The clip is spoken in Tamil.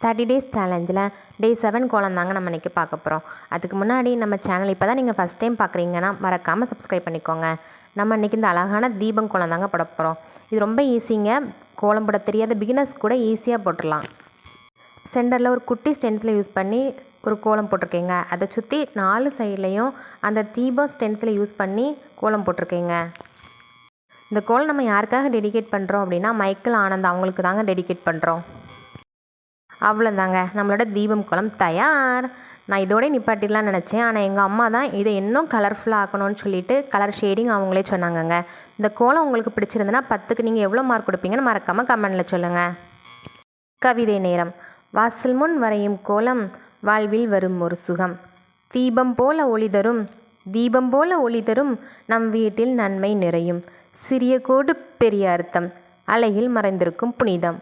30 டேஸ் சேலஞ்சில் டே 7 கோலம் தாங்க நம்ம இன்றைக்கி பார்க்க போகிறோம். அதுக்கு முன்னாடி நம்ம சேனல் இப்போ தான் நீங்கள் ஃபஸ்ட் டைம் பார்க்குறீங்கன்னா மறக்காமல் சப்ஸ்கிரைப் பண்ணிக்கோங்க. நம்ம இன்றைக்கி இந்த அழகான தீபம் கோலம் தாங்க போட போகிறோம். இது ரொம்ப ஈஸிங்க. கோலம் போட தெரியாத பிகினர்ஸ் கூட ஈஸியாக போட்டுடலாம். சென்டரில் ஒரு குட்டி ஸ்டென்சிலை யூஸ் பண்ணி ஒரு கோலம் போட்டிருக்கேங்க. அதை சுற்றி 4 சைட்லேயும் அந்த தீபம் ஸ்டென்சிலை யூஸ் பண்ணி கோலம் போட்டிருக்கேங்க. இந்த கோலம் நம்ம யாருக்காக டெடிகேட் பண்ணுறோம் அப்படின்னா மைக்கேல் ஆனந்த் அவங்களுக்கு தாங்க டெடிகேட் பண்ணுறோம். அவ்வளோதாங்க, நம்மளோட தீபம் கோலம் தயார். நான் இதோட நிப்பாட்டிடலான்னு நினச்சேன். ஆனால் எங்கள் அம்மா தான் இதை இன்னும் கலர்ஃபுல்லாக ஆக்கணும்னு சொல்லிட்டு கலர் ஷேடிங் அவங்களே சொன்னாங்கங்க. இந்த கோலம் உங்களுக்கு பிடிச்சிருந்துன்னா 10க்கு நீங்கள் எவ்வளோ மார்க் கொடுப்பீங்கன்னு மறக்காமல் கமெண்டில் சொல்லுங்கள். கவிதை நேரம். வாசல் முன் வரையும் கோலம் வாழ்வில் வரும் ஒரு சுகம். தீபம் போல ஒளி தரும், தீபம் போல ஒளி தரும், நம் வீட்டில் நன்மை நிறையும். சிறிய கோடு பெரிய அர்த்தம், அழகில் மறைந்திருக்கும் புனிதம்.